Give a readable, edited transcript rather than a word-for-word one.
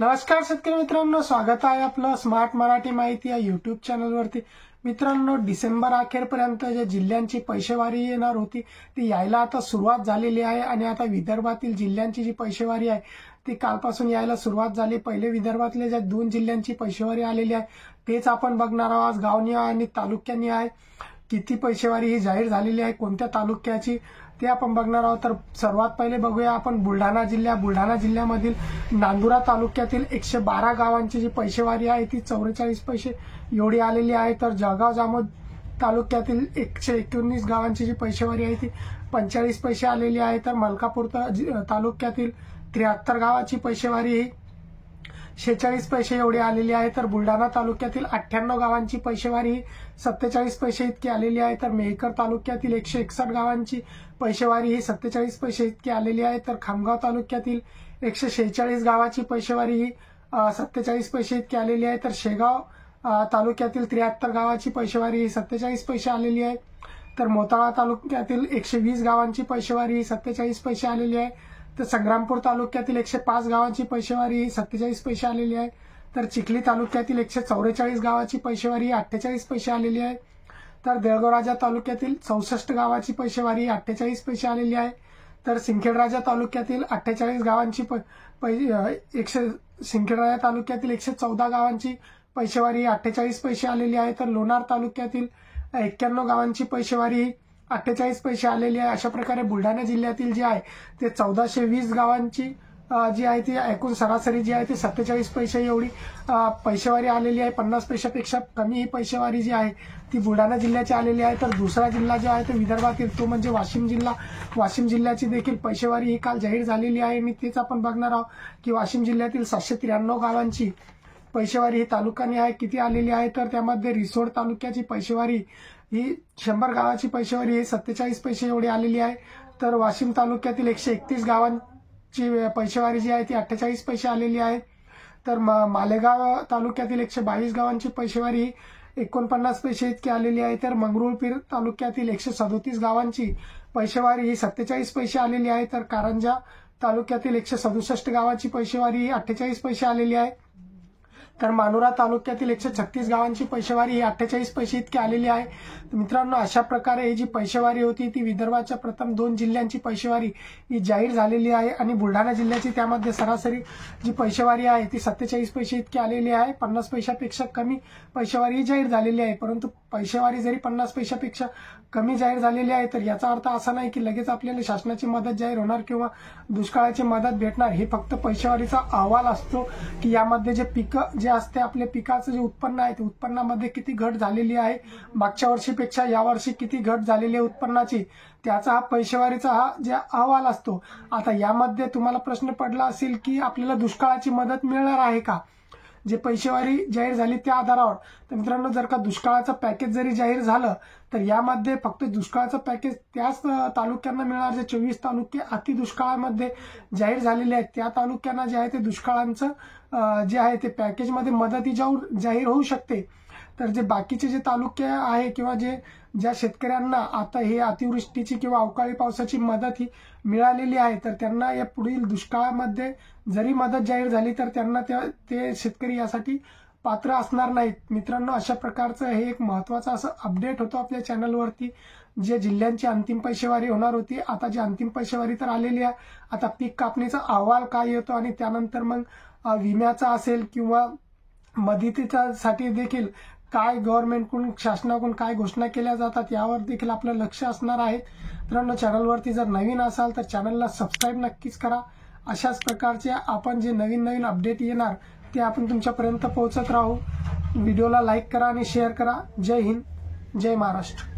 नमस्कार शेतकरी मित्रांनो, स्वागत आहे आपलं स्मार्ट मराठी माहिती या यूट्यूब चॅनलवरती। मित्रांनो, डिसेंबर अखेरपर्यंत जे जिल्ह्यांची पैसेवारी येणार होती ती यायला आता सुरुवात झालेली आहे आणि आता विदर्भातील जिल्ह्यांची जी पैसेवारी आहे ती कालपासून यायला सुरुवात झाली। पहिले विदर्भातले ज्या 2 जिल्ह्यांची पैसेवारी आलेली आहे तेच आपण बघणार आहोत। आज गावनी आणि तालुक्यांनी आहे किती पैसेवारी ही जाहीर झालेली आहे, कोणत्या तालुक्याची ते आपण बघणार आहोत। तर सर्वात पहिले बघूया आपण बुलढाणा जिल्ह्यामधील नांदुरा तालुक्यातील 112 गावांची जी पैसेवारी आहे ती 44 पैसे एवढी आलेली आहे। तर जळगाव जामोद तालुक्यातील 119 गावांची जी पैसेवारी आहे ती 45 पैसे आलेली आहे। तर मलकापूर तालुक्यातील 73 गावाची पैसेवारी ही 46 पैसे एवढी आलेली आहे। तर बुलढाणा तालुक्यातील 98 गावांची पैसेवारी ही 47 पैसे इतकी आलेली आहे। तर मेहकर तालुक्यातील 161 गावांची पैसेवारी ही 47 पैसे इतकी आलेली आहे। तर खामगाव तालुक्यातील 146 गावाची पैसेवारी ही 47 पैसे इतकी आलेली आहे। तर शेगाव तालुक्यातील 73 गावाची पैसेवारी ही 47 पैसे आलेली आहे। तर मोताळा तालुक्यातील 120 गावांची पैसेवारी ही 47 पैसे आलेली आहे। तर संग्रामपूर तालुक्यातील 105 गावांची पैसेवारी ही 47 पैसे आलेली आहे। तर चिखली तालुक्यातील 144 गावाची पैसेवारी ही 48 पैसे आलेली आहे। तर देऊळगाव तालुक्यातील 64 गावाची पैसेवारी 48 पैसे आलेली आहे। तर सिंदखेडराजा तालुक्यातील 48 गावांची सिंदखेडराजा तालुक्यातील 114 गावांची पैसेवारी 48 पैसे आलेली आहे। तर लोणार तालुक्यातील 91 गावांची पैसेवारी 48 पैसे आलेली आहे। अशा प्रकारे बुलढाणा जिल्ह्यातील जे आहे ते 1420 गावांची जी आहे ती एकूण सरासरी जी आहे ती 47 पैसे एवढी पैसेवारी आलेली आहे। 50 पैशापेक्षा कमी ही पैसेवारी जी आहे ती बुलढाणा जिल्ह्याची आलेली आहे। तर दुसरा जिल्हा जो आहे तो विदर्भातील तो म्हणजे वाशिम जिल्हा। वाशिम जिल्ह्याची देखील पैसेवारी ही काल जाहीर झालेली आहे आणि तेच आपण बघणार आहोत की वाशिम जिल्ह्यातील 793 गावांची पैसेवारी ही तालुक्याने आहे किती आलेली आहे। तर त्यामध्ये रिसोड तालुक्याची पैसेवारी ही 100 गावाची पैसेवारी ही 47 पैसे एवढी आलेली आहे। तर वाशिम तालुक्यातील 131 गावांची पैसेवारी जी आहे ती 48 पैसे आलेली आहे। तर मालेगाव तालुक्यातील 122 गावांची पैसेवारी 49 पैसे इतकी आलेली आहे। तर मंगरुळपीर तालुक्यातील 137 गावांची पैसेवारी ही 47 पैसे आलेली आहे। तर कारंजा तालुक्यातील 167 गावाची पैसेवारी ही 48 पैसे आलेली आहे। तर मानोरा तालुक्यातील 136 गावांची पैसेवारी ही 48 पैसे इतकी आलेली आहे। मित्रांनो, अशा प्रकारे ही जी पैसेवारी होती ती विदर्भाच्या प्रथम 2 जिल्ह्यांची पैसेवारी ही जाहीर झालेली आहे आणि बुलढाणा जिल्ह्याची त्यामध्ये सरासरी जी पैसेवारी आहे ती 47 पैसे इतकी आलेली आहे। 50 पैशापेक्षा कमी पैसेवारी ही जाहीर झालेली आहे। परंतु पैसेवारी जरी 50 पैशापेक्षा कमी जाहीर झालेली आहे तर याचा अर्थ असा नाही की लगेच आपल्याला शासनाची मदत जाहीर होणार किंवा दुष्काळाची मदत भेटणार। हे फक्त पैसेवारीचा अहवाल असतो की यामध्ये जे पिकं जे असते आपल्या पिकाचं जे उत्पन्न आहे ते उत्पन्नामध्ये किती घट झालेली आहे, मागच्या वर्षीपेक्षा यावर्षी किती घट झालेली आहे उत्पन्नाची, त्याचा हा पैसेवारीचा हा जे अहवाल असतो। आता यामध्ये तुम्हाला प्रश्न पडला असेल की आपल्याला दुष्काळाची मदत मिळणार आहे का जे पैसेवारी जाहीर झाली त्या आधारावर। तर मित्रांनो, जर का दुष्काळाचं पॅकेज जरी जाहीर झालं तर यामध्ये फक्त दुष्काळाचं पॅकेज त्याच तालुक्यांना मिळणार जे 24 तालुके अति दुष्काळामध्ये जाहीर झालेले आहेत। त्या तालुक्यांना जे आहे ते दुष्काळांचं जे आहे ते पॅकेजमध्ये मदत ही जाहीर होऊ शकते। तर जे बाकीचे जे तालुके आहे किंवा ज्या शेतकऱ्यांना आता हे अतिवृष्टीची किंवा अवकाळी पावसाची मदत ही मिळालेली आहे तर त्यांना या पुढील दुष्काळामध्ये जरी मदत जाहीर झाली तर त्यांना ते शेतकरी यासाठी पात्र असणार नाहीत। मित्रांनो, अशा प्रकारचं हे एक महत्त्वाचं असं अपडेट होतं आपल्या चॅनलवरती जे जिल्ह्यांची अंतिम पैसेवारी होणार होती। आता जी अंतिम पैसेवारी तर आलेली आहे, आता पीक कापणीचा अहवाल काय येतो आणि त्यानंतर मग विम्याचा असेल किंवा मदतीसाठी देखील काय गव्हर्नमेंटकडून शासनाकडून काय घोषणा केल्या जातात यावर देखील आपलं लक्ष असणार आहे। मित्रांनो, चॅनलवरती जर नवीन असाल तर चॅनलला सबस्क्राईब नक्कीच करा। अशाच प्रकारचे आपण जे नवीन अपडेट येणार ते आपण तुमच्यापर्यंत पोहोचत राहू। व्हिडिओला लाईक करा आणि शेअर करा। जय हिंद, जय महाराष्ट्र।